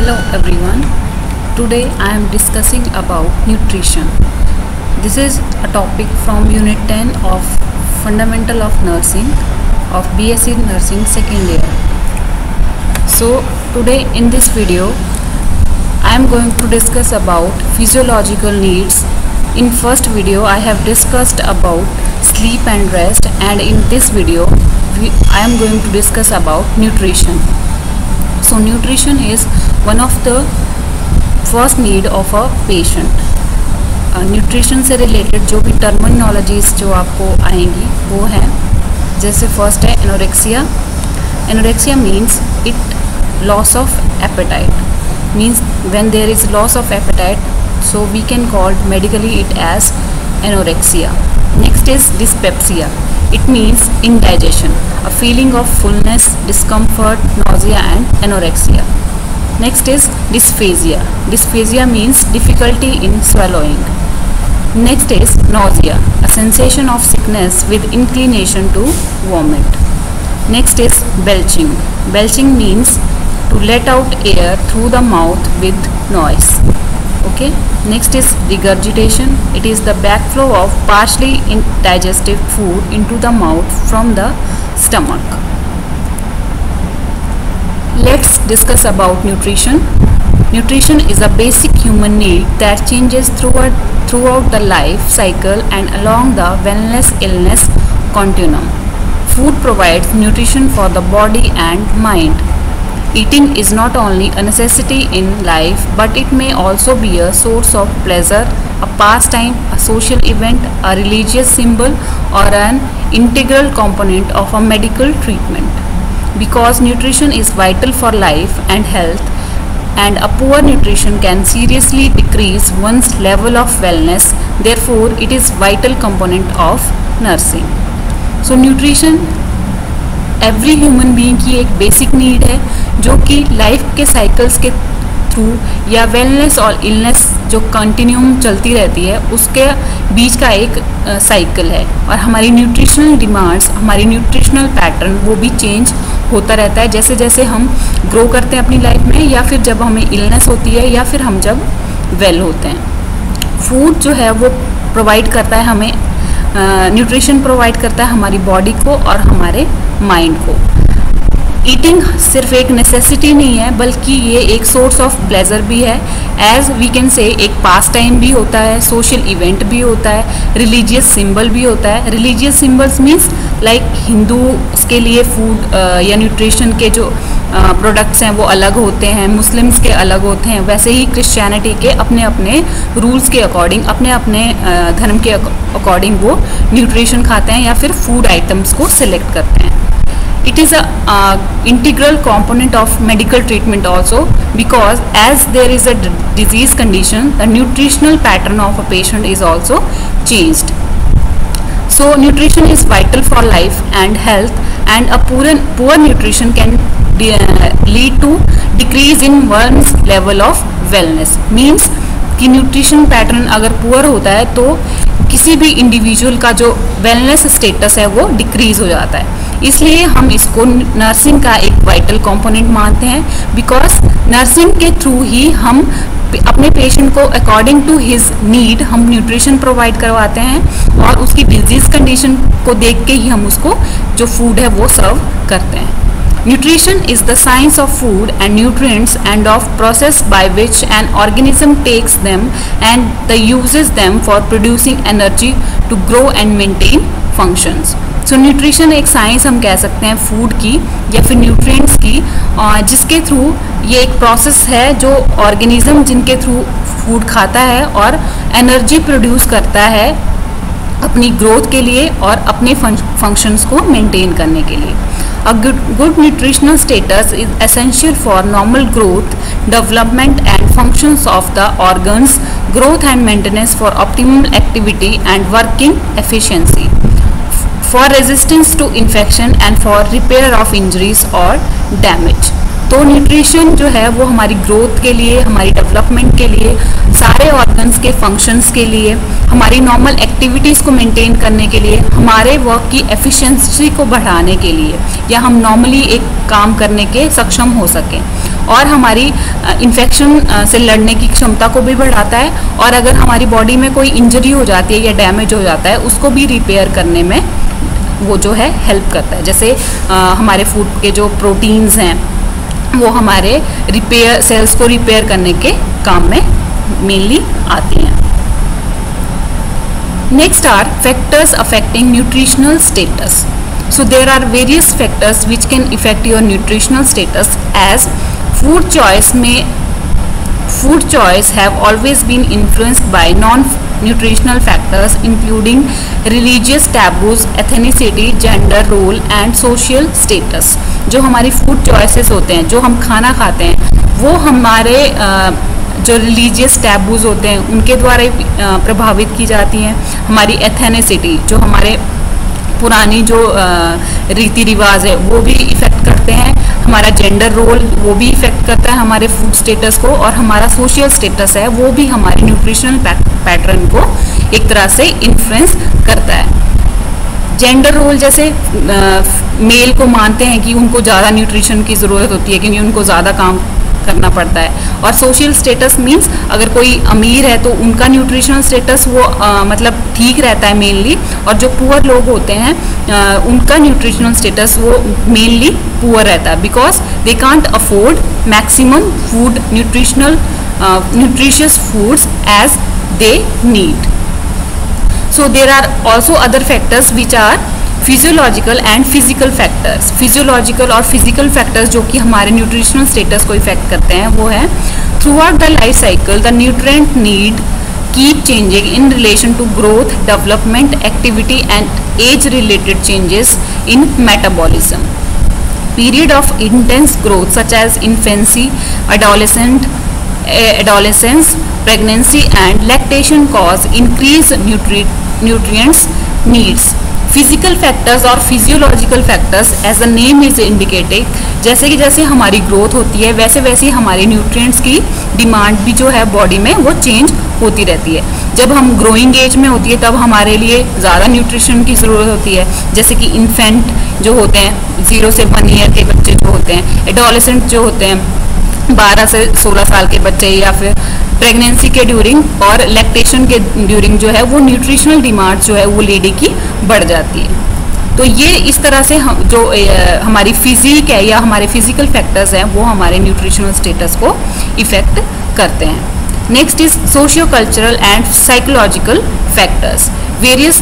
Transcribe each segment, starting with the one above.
Hello everyone. Today I am discussing about nutrition. This is a topic from Unit 10 of Fundamental of Nursing of BSc Nursing second year. So today in this video I am going to discuss about physiological needs. In first video I have discussed about sleep and rest, and in this video I am going to discuss about nutrition. So nutrition is one of the first need of a patient. Nutrition से related जो भी terminologies जो आपको आएंगी वो है, जैसे first है anorexia. Anorexia means it loss of appetite, means when there is loss of appetite, so we can call medically it as anorexia. Next is dyspepsia. It means indigestion, a feeling of fullness, discomfort, nausea and anorexia. Next is dysphagia. Dysphagia means difficulty in swallowing. Next is nausea, a sensation of sickness with inclination to vomit. Next is belching. Belching means to let out air through the mouth with noise. Okay. Next is regurgitation. It is the backflow of partially indigested food into the mouth from the stomach. Let's discuss about nutrition. Nutrition is a basic human need that changes throughout the life cycle and along the wellness-illness continuum. Food provides nutrition for the body and mind. Eating is not only a necessity in life, but it may also be a source of pleasure, a pastime, a social event, a religious symbol, or an integral component of a medical treatment. Because nutrition is vital for life and health, and a poor nutrition can seriously decrease one's level of wellness, therefore it is vital component of nursing. So nutrition every human being की एक basic need है, जो कि life के cycles के through या wellness और illness जो कंटिन्यूम चलती रहती है उसके बीच का एक साइकिल है. और हमारी न्यूट्रिशनल डिमांड्स, हमारी न्यूट्रिशनल पैटर्न वो भी चेंज होता रहता है जैसे जैसे हम ग्रो करते हैं अपनी लाइफ में, या फिर जब हमें इलनेस होती है, या फिर हम जब वेल होते हैं. फूड जो है वो प्रोवाइड करता है हमें, न्यूट्रिशन प्रोवाइड करता है हमारी बॉडी को और हमारे माइंड को. ईटिंग सिर्फ एक नेसेसिटी नहीं है, बल्कि ये एक सोर्स ऑफ प्लेजर भी है. एज वी कैन से एक पास टाइम भी होता है, सोशल इवेंट भी होता है, रिलीजियस सिंबल भी होता है. Religious symbols means like Hindus के लिए फूड या न्यूट्रिशन के जो प्रोडक्ट्स हैं वो अलग होते हैं, मुस्लिम्स के अलग होते हैं. वैसे ही क्रिश्चियनिटी के अपने अपने रूल्स के अकॉर्डिंग, अपने अपने धर्म के अकॉर्डिंग वो न्यूट्रिशन खाते हैं या फिर फूड आइटम्स को सिलेक्ट करते हैं. It is a integral component of medical treatment also, because as there is a disease condition, the nutritional pattern of a patient is also changed. So nutrition is vital for life and health, and a poor nutrition can lead to decrease in one's level of wellness. Means कि nutrition pattern अगर poor होता है तो किसी भी individual का जो wellness status है वो डिक्रीज हो जाता है. इसलिए हम इसको नर्सिंग का एक वाइटल कंपोनेंट मानते हैं, बिकॉज नर्सिंग के थ्रू ही हम अपने पेशेंट को अकॉर्डिंग टू हिज नीड हम न्यूट्रिशन प्रोवाइड करवाते हैं, और उसकी डिजीज कंडीशन को देख के ही हम उसको जो फूड है वो सर्व करते हैं. Nutrition is the science of food and nutrients and of process by which an organism takes them and the uses them for producing energy to grow and maintain functions. So nutrition एक science हम कह सकते हैं food की या फिर nutrients की, जिसके थ्रू ये एक प्रोसेस है जो ऑर्गेनिज्म जिनके थ्रू फूड खाता है और एनर्जी प्रोड्यूस करता है अपनी ग्रोथ के लिए और अपने फंक्शंस को मेंटेन करने के लिए. A good nutritional status is essential for normal growth, development and functions of the organs, growth and maintenance for optimal activity and working efficiency, for resistance to infection and for repair of injuries or damage. तो nutrition जो है वो हमारी growth के लिए, हमारी development के लिए, सारे ऑर्गन्स के फंक्शंस के लिए, हमारी नॉर्मल एक्टिविटीज़ को मेंटेन करने के लिए, हमारे वर्क की एफिशिएंसी को बढ़ाने के लिए, या हम नॉर्मली एक काम करने के सक्षम हो सकें. और हमारी इन्फेक्शन से लड़ने की क्षमता को भी बढ़ाता है, और अगर हमारी बॉडी में कोई इंजरी हो जाती है या डैमेज हो जाता है उसको भी रिपेयर करने में वो जो है हेल्प करता है। जैसे हमारे फूड के जो प्रोटीन्स हैं वो हमारे रिपेयर सेल्स को रिपेयर करने के काम में मेनली आती हैं। Next are factors affecting nutritional status. So there are various factors which can affect your nutritional status, as food choice have always been influenced by non-nutritional factors including religious taboos, ethnicity, gender role and social status। जो हमारी food choices होते हैं, जो हम खाना खाते हैं, वो हमारे जो रिलीजियस टैबूज होते हैं उनके द्वारा प्रभावित की जाती हैं। हमारी एथेनिसिटी, जो हमारे पुरानी जो रीति रिवाज है वो भी इफ़ेक्ट करते हैं। हमारा जेंडर रोल वो भी इफ़ेक्ट करता है हमारे फूड स्टेटस को, और हमारा सोशल स्टेटस है वो भी हमारे न्यूट्रिशनल पैटर्न को एक तरह से इन्फ्लुएंस करता है। जेंडर रोल, जैसे मेल को मानते हैं कि उनको ज़्यादा न्यूट्रिशन की ज़रूरत होती है क्योंकि उनको ज़्यादा काम करना पड़ता है। और सोशल स्टेटस मीन्स अगर कोई अमीर है तो उनका न्यूट्रिशनल स्टेटस वो मतलब ठीक रहता है मेनली, और जो पुअर लोग होते हैं उनका न्यूट्रिशनल स्टेटस वो मेनली पुअर रहता है, because they can't afford maximum food nutritious foods as they need. So there are also other factors which are physiological and physical factors. Physiological और फिजिकल फैक्टर्स जो कि हमारे न्यूट्रिशनल स्टेटस को effect करते हैं वो है throughout the life cycle the nutrient need keep changing in relation to growth, development, activity and age related changes in metabolism. Period of intense growth such as infancy, adolescence, pregnancy and lactation cause increased nutrients needs। Physical factors और physiological factors as the name is indicating, जैसे कि जैसे हमारी growth होती है वैसे वैसे हमारे न्यूट्रिएंट्स की डिमांड भी जो है बॉडी में वो चेंज होती रहती है। जब हम ग्रोइंग एज में होती है तब हमारे लिए ज़्यादा न्यूट्रिशन की ज़रूरत होती है, जैसे कि इन्फेंट जो होते हैं 0 से 1 ईयर के बच्चे जो होते हैं, एडोलेसेंट जो होते हैं 12 से 16 साल के बच्चे, या फिर प्रेगनेंसी के ड्यूरिंग और लैक्टेशन के ड्यूरिंग जो है वो न्यूट्रिशनल डिमांड जो है वो लेडी की बढ़ जाती है। तो ये इस तरह से हम जो हमारी फिजिक है या हमारे फिजिकल फैक्टर्स हैं वो हमारे न्यूट्रिशनल स्टेटस को इफेक्ट करते हैं। Next is socio cultural and psychological factors. Various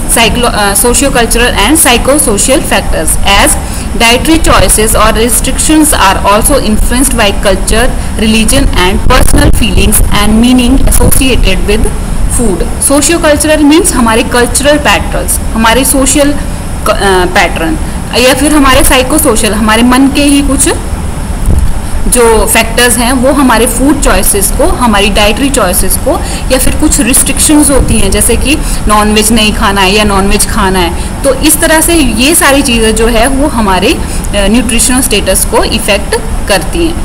socio-cultural and psychosocial factors as dietary choices or restrictions are also influenced by culture, religion and personal feelings and meaning associated with food। Socio-cultural means हमारे cultural patterns, हमारे social pattern, या फिर हमारे psychosocial, हमारे मन के ही कुछ जो फैक्टर्स हैं वो हमारे फूड चॉइसेस को, हमारी डाइटरी चॉइसेस को, या फिर कुछ रिस्ट्रिक्शंस होती हैं जैसे कि नॉनवेज नहीं खाना है या नॉनवेज खाना है। तो इस तरह से ये सारी चीज़ें जो है वो हमारे न्यूट्रिशनल स्टेटस को इफ़ेक्ट करती हैं।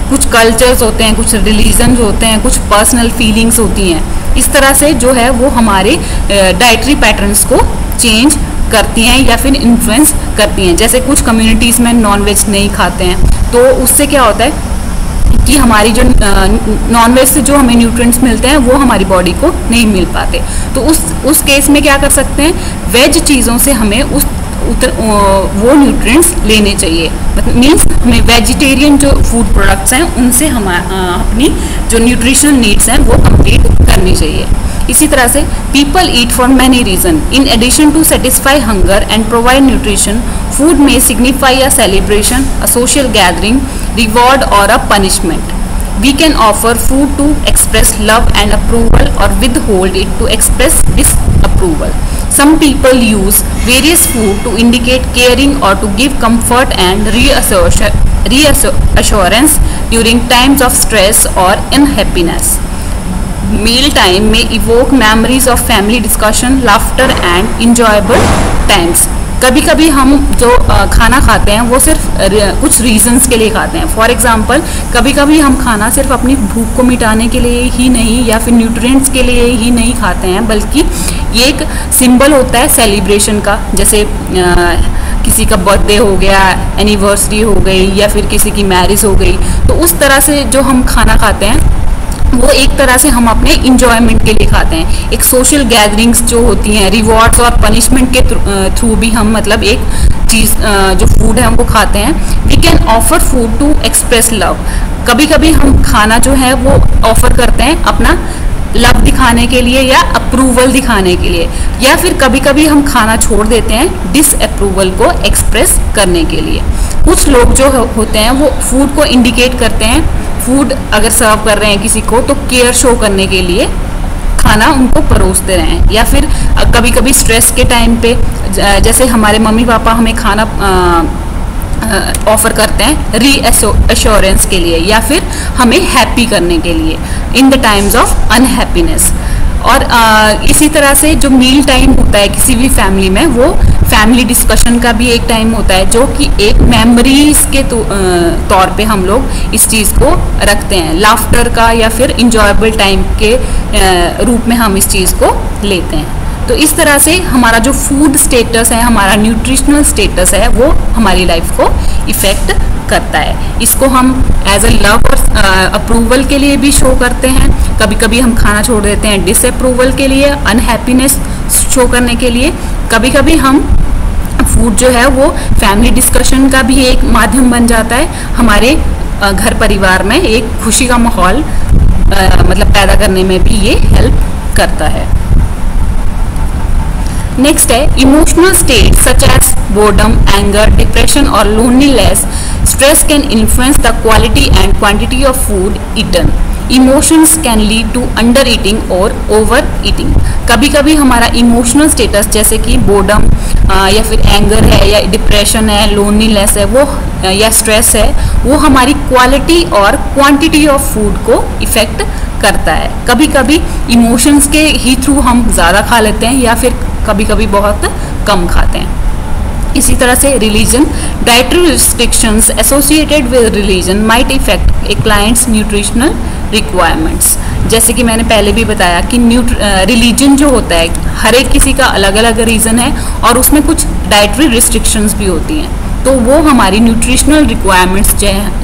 कुछ कल्चर्स होते हैं, कुछ रिलीजन्स होते हैं, कुछ पर्सनल फीलिंग्स होती हैं। इस तरह से जो है वो हमारे डाइटरी पैटर्न्स को चेंज करती हैं या फिर इन्फ्लुएंस करती हैं। जैसे कुछ कम्युनिटीज़ में नॉनवेज नहीं खाते हैं तो उससे क्या होता है कि हमारी जो नॉनवेज से जो हमें न्यूट्रिएंट्स मिलते हैं वो हमारी बॉडी को नहीं मिल पाते। तो उस केस में क्या कर सकते हैं, वेज चीज़ों से हमें वो न्यूट्रिएंट्स लेने चाहिए। मीन्स हमें वेजिटेरियन जो फूड प्रोडक्ट्स हैं उनसे हम अपनी जो न्यूट्रिशनल नीड्स हैं वो कंप्लीट करनी चाहिए। इसी तरह से people eat for many reason in addition to satisfy hunger and provide nutrition. Food may signify a celebration, a social gathering, reward और a punishment. We can offer food to express love and approval or withhold it to express disapproval. Some people use various food to indicate caring or to give comfort and reassurance during times of stress or unhappiness. Meal time may evoke memories of family discussion, laughter and enjoyable times. कभी कभी हम जो खाना खाते हैं वो सिर्फ कुछ रीजंस के लिए खाते हैं। फॉर एग्जांपल कभी कभी हम खाना सिर्फ अपनी भूख को मिटाने के लिए ही नहीं या फिर न्यूट्रिएंट्स के लिए ही नहीं खाते हैं, बल्कि ये एक सिंबल होता है सेलिब्रेशन का। जैसे किसी का बर्थडे हो गया, एनिवर्सरी हो गई, या फिर किसी की मैरिज हो गई, तो उस तरह से जो हम खाना खाते हैं वो एक तरह से हम अपने इंजॉयमेंट के लिए खाते हैं। एक सोशल गैदरिंग्स जो होती हैं, रिवॉर्ड्स और पनिशमेंट के थ्रू भी हम मतलब एक चीज़ जो फूड है हमको खाते हैं। We can offer food to express love. कभी कभी हम खाना जो है वो ऑफर करते हैं अपना लव दिखाने के लिए या अप्रूवल दिखाने के लिए, या फिर कभी कभी हम खाना छोड़ देते हैं डिसअप्रूवल को एक्सप्रेस करने के लिए। कुछ लोग जो होते हैं वो फूड को इंडिकेट करते हैं, फूड अगर सर्व कर रहे हैं किसी को तो केयर शो करने के लिए खाना उनको परोसते रहें। या फिर कभी कभी स्ट्रेस के टाइम पे जैसे हमारे मम्मी पापा हमें खाना ऑफर करते हैं रीअश्योरेंस के लिए, या फिर हमें हैप्पी करने के लिए in the times of unhappiness. और इसी तरह से जो मील टाइम होता है किसी भी फैमिली में, वो फैमिली डिस्कशन का भी एक टाइम होता है, जो कि एक मेमोरीज के तौर पे हम लोग इस चीज़ को रखते हैं। लाफ्टर का या फिर इंजॉयबल टाइम के रूप में हम इस चीज़ को लेते हैं। तो इस तरह से हमारा जो फूड स्टेटस है, हमारा न्यूट्रिशनल स्टेटस है, वो हमारी लाइफ को इफ़ेक्ट करता है। इसको हम एज अ लव और अप्रूवल के लिए भी शो करते हैं। कभी कभी हम खाना छोड़ देते हैं डिसअप्रूवल के लिए, अनहैप्पीनेस शो करने के लिए। कभी कभी हम फूड जो है वो फैमिली डिस्कशन का भी एक माध्यम बन जाता है। हमारे घर परिवार में एक खुशी का माहौल मतलब पैदा करने में भी ये हेल्प करता है। नेक्स्ट है emotional state such as boredom, anger, depression और loneliness. Stress can influence the quality and quantity of food eaten. Emotions can lead to under eating और ओवर ईटिंग। कभी कभी हमारा इमोशनल स्टेटस जैसे कि बोर्डम या फिर एंगर है, या डिप्रेशन है, लोनलीनेस है, वो या स्ट्रेस है, वो हमारी क्वालिटी और क्वांटिटी ऑफ फूड को इफेक्ट करता है। कभी कभी इमोशंस के ही थ्रू हम ज़्यादा खा लेते हैं, या फिर कभी कभी बहुत कम खाते हैं। इसी तरह से religion, dietary restrictions associated with religion might effect A clients nutritional requirements. जैसे कि मैंने पहले भी बताया कि रिलीजन जो होता है, हर एक किसी का अलग अलग रीज़न है, और उसमें कुछ डाइटरी रिस्ट्रिक्शंस भी होती हैं, तो वो हमारी न्यूट्रिशनल रिक्वायरमेंट्स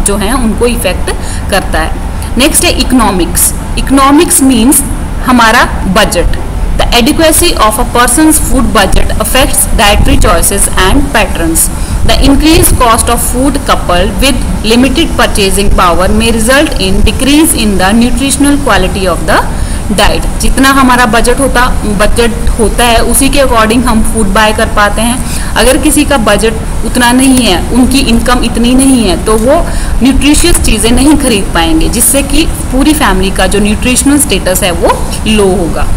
जो हैं उनको इफेक्ट करता है। नेक्स्ट है इकोनॉमिक्स। इकोनॉमिक्स मीन्स हमारा budget. The adequacy of a person's food budget affects dietary choices and patterns. The increased cost of food coupled with limited purchasing power may result in decrease in the nutritional quality of the diet. जितना हमारा budget होता है उसी के according हम food by कर पाते हैं। अगर किसी का बजट उतना नहीं है, उनकी इनकम इतनी नहीं है, तो वो न्यूट्रिशियस चीज़ें नहीं खरीद पाएंगे, जिससे कि पूरी फैमिली का जो न्यूट्रिशनल स्टेटस है वो लो होगा।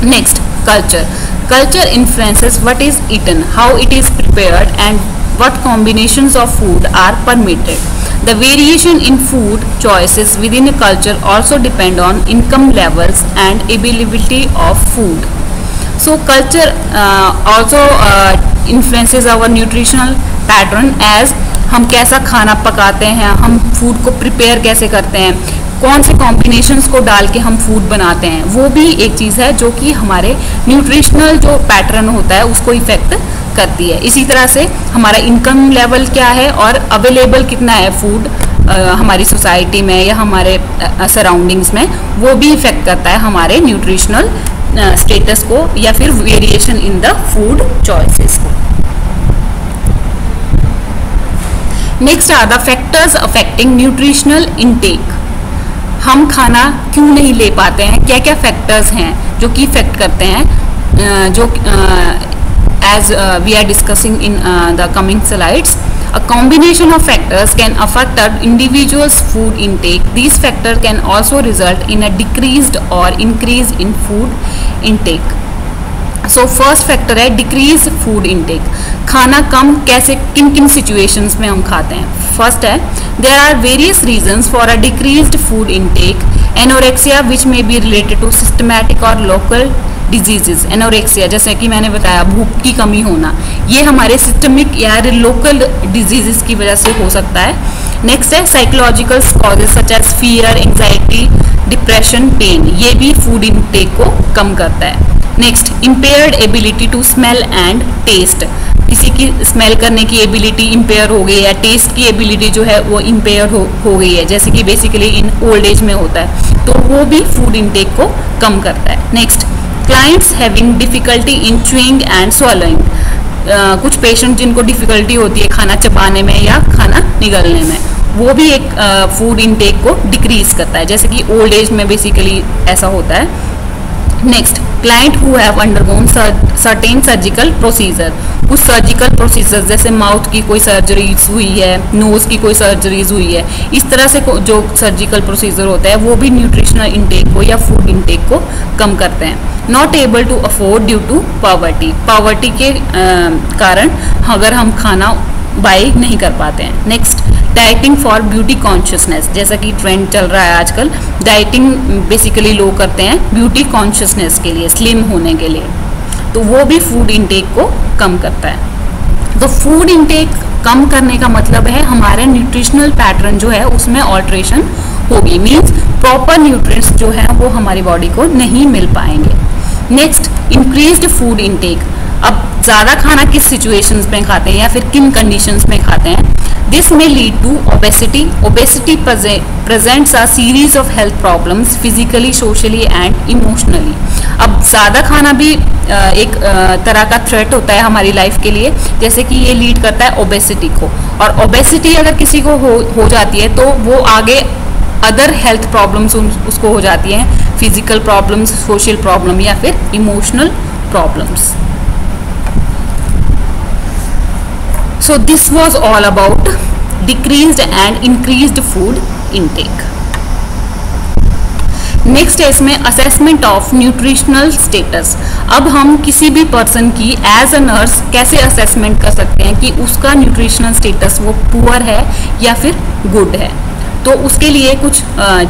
Next, culture. Culture influences what is eaten, how it is prepared, and what combinations of food are permitted. The variation in food choices within a culture also depend on income levels and availability of food. So culture also influences our nutritional pattern as हम कैसा खाना पकाते हैं, हम food को prepare कैसे करते हैं, कौन से कॉम्बिनेशंस को डाल के हम फूड बनाते हैं, वो भी एक चीज़ है जो कि हमारे न्यूट्रिशनल जो पैटर्न होता है उसको इफेक्ट करती है। इसी तरह से हमारा इनकम लेवल क्या है और अवेलेबल कितना है फूड हमारी सोसाइटी में या हमारे सराउंडिंग्स में, वो भी इफेक्ट करता है हमारे न्यूट्रिशनल स्टेटस को या फिर variation in the food choices को। Next are the factors affecting nutritional intake. हम खाना क्यों नहीं ले पाते हैं, क्या क्या फैक्टर्स हैं जो कि इफेक्ट करते हैं, जो as we are discussing in the coming slides. A combination of factors can affect an individual's food intake. These factors can also result in a decreased or increase in food intake. So first factor है decrease food intake. खाना कम कैसे किन किन situations में हम खाते हैं. First है there are various reasons for a decreased food intake. Anorexia which may be related to systematic or local diseases. Anorexia जैसे कि मैंने बताया भूख की कमी होना, ये हमारे सिस्टमिक या लोकल डिजीजेस की वजह से हो सकता है। नेक्स्ट है psychological causes such as fear, anxiety, depression, pain, ये भी फूड इनटेक को कम करता है। Next, impaired ability to smell and taste, किसी की स्मेल करने की एबिलिटी इम्पेयर हो गई है, टेस्ट की एबिलिटी जो है वो इम्पेयर हो गई है, जैसे कि बेसिकली इन ओल्ड एज में होता है, तो वो भी फूड इंटेक को कम करता है। Next, clients having difficulty in chewing and swallowing, कुछ पेशेंट जिनको डिफिकल्टी होती है खाना चबाने में या खाना निगलने में, वो भी एक फूड इंटेक को डिक्रीज करता है, जैसे कि ओल्ड एज में बेसिकली ऐसा होता है। Next, client who have undergone certain surgical procedure, कुछ सर्जिकल प्रोसीजर जैसे माउथ की कोई सर्जरीज हुई है, नोज की कोई सर्जरीज हुई है, इस तरह से जो सर्जिकल प्रोसीजर होता है वो भी न्यूट्रिशनल इंटेक को या फूड इंटेक को कम करते हैं। Not able to afford due to poverty, poverty के कारण अगर हम खाना बाय नहीं कर पाते हैं। Next, dieting for beauty consciousness, जैसा कि ट्रेंड चल रहा है आजकल, डाइटिंग बेसिकली लोग करते हैं ब्यूटी कॉन्शियसनेस के लिए, स्लिम होने के लिए, तो वो भी फूड इंटेक को कम करता है। तो फूड इंटेक कम करने का मतलब है हमारे न्यूट्रिशनल पैटर्न जो है उसमें ऑल्ट्रेशन होगी, मीन्स प्रॉपर न्यूट्रिएंट्स जो है वो हमारी बॉडी को नहीं मिल पाएंगे। नेक्स्ट, इंक्रीज्ड फूड इंटेक, अब ज़्यादा खाना किस सिचुएशंस में खाते हैं या फिर किन कंडीशंस में खाते हैं, this may lead to obesity, obesity presents a series of health problems physically, socially and emotionally. अब ज़्यादा खाना भी एक तरह का थ्रेट होता है हमारी लाइफ के लिए, जैसे कि ये लीड करता है ओबेसिटी को, और ओबेसिटी अगर किसी को हो जाती है तो वो आगे अदर हेल्थ प्रॉब्लम्स उसको हो जाती हैं, फिजिकल प्रॉब्लम्स, सोशल प्रॉब्लम या फिर emotional problems. So this was all about decreased and increased food intake. Next है इसमें असेसमेंट ऑफ न्यूट्रिशनल स्टेटस। अब हम किसी भी पर्सन की एज अ नर्स कैसे असेसमेंट कर सकते हैं कि उसका न्यूट्रिशनल स्टेटस वो पुअर है या फिर गुड है, तो उसके लिए कुछ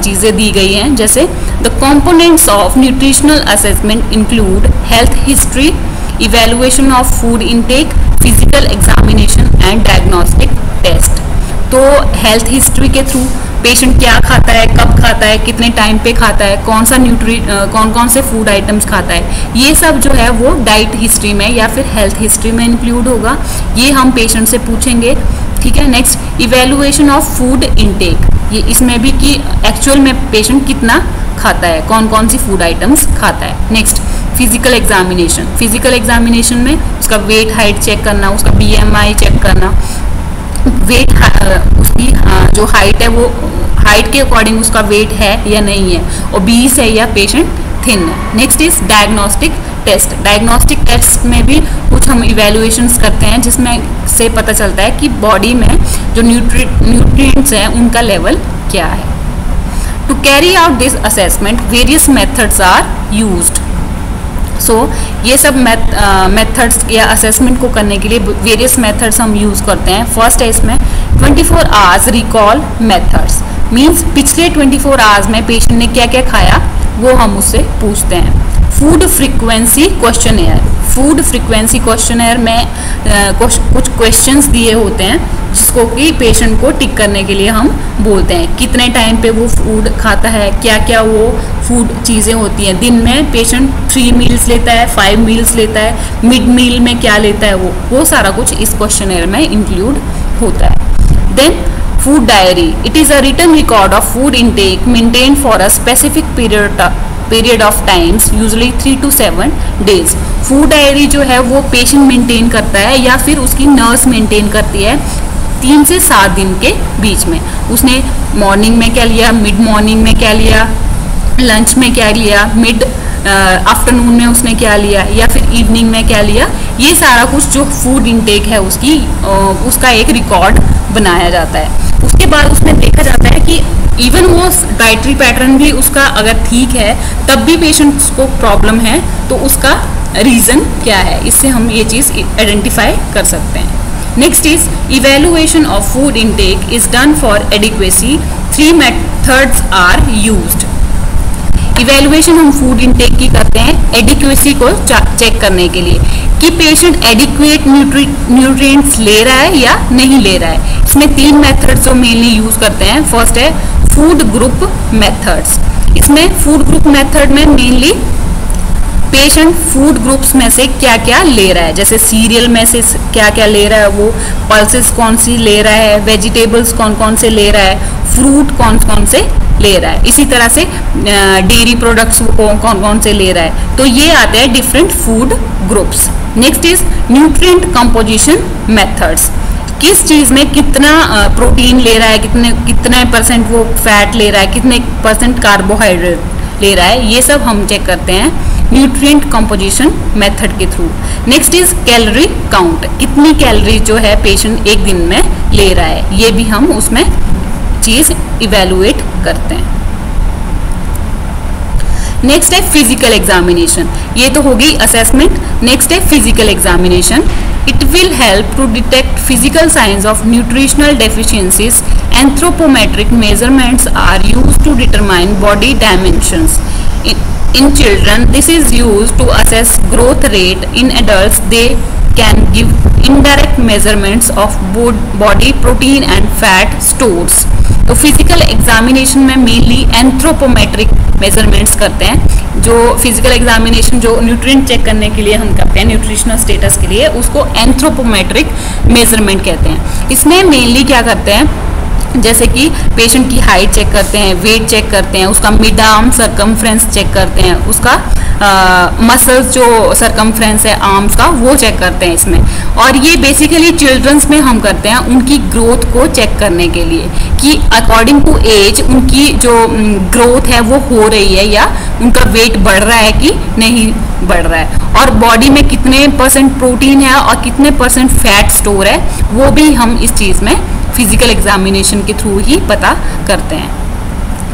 चीज़ें दी गई हैं, जैसे the components of nutritional assessment include health history, evaluation of food intake, physical examination and diagnostic test. तो हेल्थ हिस्ट्री के थ्रू पेशेंट क्या खाता है, कब खाता है, कितने टाइम पे खाता है, कौन कौन से फूड आइटम्स खाता है, ये सब जो है वो डाइट हिस्ट्री में या फिर हेल्थ हिस्ट्री में इंक्लूड होगा, ये हम पेशेंट से पूछेंगे, ठीक है। Next, evaluation of food intake, ये इसमें भी कि एक्चुअल में पेशेंट कितना खाता है, कौन कौन सी फूड आइटम्स खाता है। Next, physical examination, physical examination में उसका वेट हाइट चेक करना, उसका BMI चेक करना, वेट उसकी जो हाइट है वो हाइट के अकॉर्डिंग उसका वेट है या नहीं है, ओबीस है या पेशेंट थिन है। Next is diagnostic test, diagnostic test में भी कुछ हम इवेल्युएशंस करते हैं जिसमें से पता चलता है कि बॉडी में जो न्यूट्रिएंट्स हैं उनका लेवल क्या है। To carry out this assessment various methods are used. So ये सब मेथड्स या असेसमेंट को करने के लिए वेरियस मेथड्स हम यूज़ करते हैं। फर्स्ट है इसमें 24 आवर्स रिकॉल मेथड्स, मींस पिछले 24 आवर्स में पेशेंट ने क्या क्या खाया वो हम उससे पूछते हैं। फूड फ्रीक्वेंसी क्वेश्चनएयर, फूड फ्रीक्वेंसी क्वेश्चनएयर में कुछ क्वेश्चंस दिए होते हैं जिसको कि पेशेंट को टिक करने के लिए हम बोलते हैं, कितने टाइम पे वो फूड खाता है, क्या क्या वो फूड चीज़ें होती हैं, दिन में पेशेंट 3 मील्स लेता है, 5 मील्स लेता है, मिड मील में क्या लेता है, वो सारा कुछ इस क्वेश्चनएयर में इंक्लूड होता है। Then food diary, it is a written record of food intake maintain for a specific period of times usually 3 to 7 days. Food diary जो है वो पेशेंट मेंटेन करता है या फिर उसकी नर्स मेंटेन करती है 3 से 7 दिन के बीच में। उसने मॉर्निंग में क्या लिया, मिड मॉर्निंग में क्या लिया, लंच में क्या लिया, मिड आफ्टरनून में उसने क्या लिया या फिर इवनिंग में क्या लिया, ये सारा कुछ जो फूड इनटेक है उसका एक रिकॉर्ड बनाया जाता है। उसके बाद उसमें देखा जाता है कि इवन वो डाइटरी पैटर्न भी उसका अगर ठीक है तब भी पेशेंट्स को प्रॉब्लम है तो उसका रीज़न क्या है, इससे हम ये चीज़ आइडेंटिफाई कर सकते हैं। Next is evaluation of food intake is done for adequacy, 3 methods are used. Evaluation हम फूड इनटेक की करते हैं एडिक्वेसी को चेक करने के लिए कि पेशेंट एडिक्वेट न्यूट्रिएंट्स ले रहा है या नहीं ले रहा है। इसमें 3 मेथड्स जो मेनली यूज करते हैं। फर्स्ट है फूड ग्रुप मेथड्स। इसमें फूड ग्रुप मेथड में मेनली पेशेंट फूड ग्रुप्स में से क्या क्या ले रहा है, जैसे सीरियल में से क्या क्या ले रहा है, वो पल्सेस कौन सी ले रहा है, वेजिटेबल्स कौन कौन से ले रहा है, फ्रूट कौन कौन से ले रहा है, इसी तरह से डेयरी प्रोडक्ट्स कौन कौन से ले रहा है। तो ये आते हैं different food groups. Next is nutrient composition methods, किस चीज में कितना प्रोटीन ले रहा है, कितने परसेंट वो फैट ले रहा है, कितने परसेंट कार्बोहाइड्रेट ले रहा है, ये सब हम चेक करते हैं न्यूट्रिएंट कंपोजिशन मेथड के through. Next is calorie count, कितनी कैलोरी जो है पेशेंट एक दिन में ले रहा है, ये भी हम उसमें चीज इवेलुएट करते हैं। नेक्स्ट है फिजिकल एग्जामिनेशन, ये तो होगी असेसमेंट। नेक्स्ट है physical examination, it will help to detect physical signs of nutritional deficiencies. Anthropometric measurements are used to determine body dimensions. In children, this is used to assess growth rate. In adults, they can give indirect measurements of body protein and fat stores. तो physical examination में mainly anthropometric measurements करते हैं। जो physical examination जो nutrient check करने के लिए हम करते हैं न्यूट्रिशनल स्टेटस के लिए, उसको एंथ्रोपोमेट्रिक मेजरमेंट कहते हैं। इसमें मेनली क्या करते हैं, जैसे कि पेशेंट की हाइट चेक करते हैं, वेट चेक करते हैं, उसका मिड आर्म सरकमफ्रेंस चेक करते हैं, उसका मसल्स जो सरकमफ्रेंस है आर्म्स का वो चेक करते हैं इसमें। और ये बेसिकली चिल्ड्रंस में हम करते हैं उनकी ग्रोथ को चेक करने के लिए कि अकॉर्डिंग टू एज उनकी जो ग्रोथ है वो हो रही है या उनका वेट बढ़ रहा है कि नहीं बढ़ रहा है, और बॉडी में कितने परसेंट प्रोटीन है और कितने परसेंट फैट स्टोर है, वो भी हम इस चीज़ में फिजिकल एग्जामिनेशन के थ्रू ही पता करते हैं।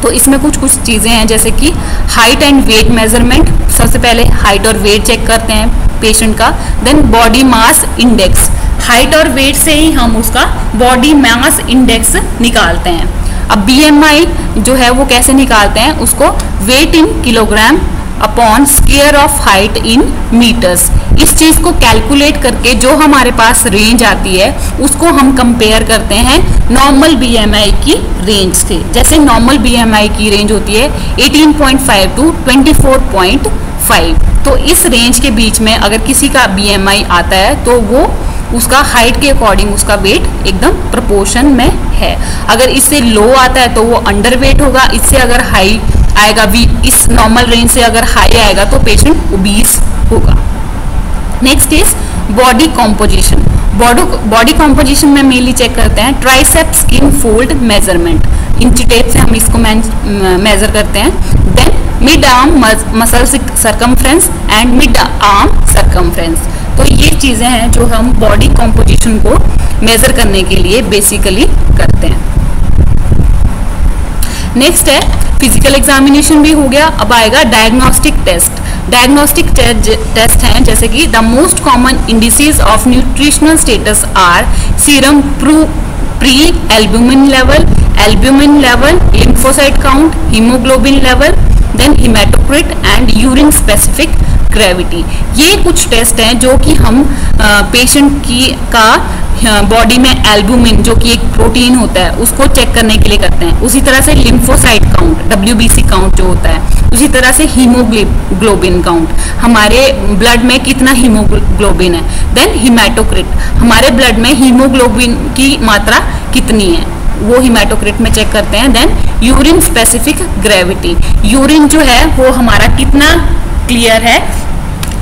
तो इसमें कुछ चीज़ें हैं, जैसे कि हाइट एंड वेट मेजरमेंट। सबसे पहले हाइट और वेट चेक करते हैं पेशेंट का। Then body mass index, height और वेट से ही हम उसका बॉडी मास इंडेक्स निकालते हैं। अब BMI जो है वो कैसे निकालते हैं, उसको weight in kilogram upon square of height in metres. इस चीज़ को कैलकुलेट करके जो हमारे पास रेंज आती है उसको हम कंपेयर करते हैं नॉर्मल BMI की रेंज से। जैसे नॉर्मल BMI की रेंज होती है 18.5 टू 24.5, तो इस रेंज के बीच में अगर किसी का BMI आता है तो वो उसका हाइट के अकॉर्डिंग उसका वेट एकदम प्रोपोर्शन में है। अगर इससे लो आता है तो वो अंडर वेट होगा, इससे अगर हाई आएगा भी, इस नॉर्मल रेंज से अगर हाई आएगा तो पेशेंट ओबीस होगा। Next is body composition. Body composition में मेनली चेक करते हैं tricep skin fold measurement, inch tape से हम इसको मेजर करते हैं। Then mid arm muscle circumference and mid arm circumference. तो ये चीज़ें हैं जो हम बॉडी कॉम्पोजिशन को मेजर करने के लिए बेसिकली करते हैं। नेक्स्ट है फिजिकल एग्जामिनेशन भी हो गया, अब आएगा डायग्नोस्टिक टेस्ट। डायग्नोस्टिक टेस्ट हैं जैसे कि the most common indices of nutritional status are serum pre albumin level, lymphocyte count, haemoglobin level, then haematocrit and urine specific gravity. ये कुछ टेस्ट हैं जो कि हम पेशेंट की का बॉडी में एल्ब्यूमिन जो कि एक प्रोटीन होता है उसको चेक करने के लिए करते हैं। उसी तरह से लिम्फोसाइट काउंट WBC काउंट जो होता है, उसी तरह से हीमोग्लोबिन काउंट, हमारे ब्लड में कितना हीमोग्लोबिन है। देन हिमेटोक्रिट, हमारे ब्लड में हीमोग्लोबिन की मात्रा कितनी है वो हिमेटोक्रिट में चेक करते हैं। Then urine specific gravity, urine जो है वो हमारा कितना क्लियर है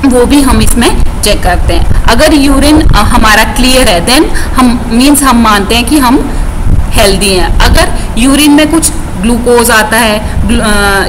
वो भी हम इसमें चेक करते हैं। अगर यूरिन हमारा क्लियर है देन हम मानते हैं कि हम हेल्दी हैं। अगर यूरिन में कुछ ग्लूकोज आता है,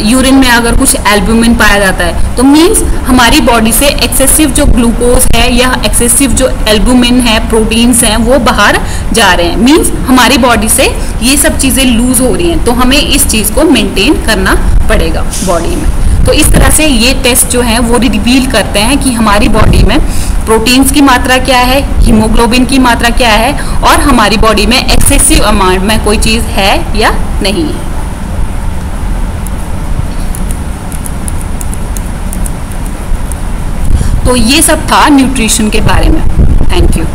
यूरिन में अगर कुछ एल्ब्यूमिन पाया जाता है तो मीन्स हमारी बॉडी से एक्सेसिव जो ग्लूकोज है या एक्सेसिव जो एल्ब्यूमिन है, प्रोटीन्स हैं, वो बाहर जा रहे हैं। मीन्स हमारी बॉडी से ये सब चीज़ें लूज हो रही हैं, तो हमें इस चीज़ को मेंटेन करना पड़ेगा बॉडी में। तो इस तरह से ये टेस्ट जो है वो रिवील करते हैं कि हमारी बॉडी में प्रोटीन्स की मात्रा क्या है, हीमोग्लोबिन की मात्रा क्या है, और हमारी बॉडी में एक्सेसिव अमाउंट में कोई चीज़ है या नहीं है। तो ये सब था न्यूट्रिशन के बारे में। Thank you.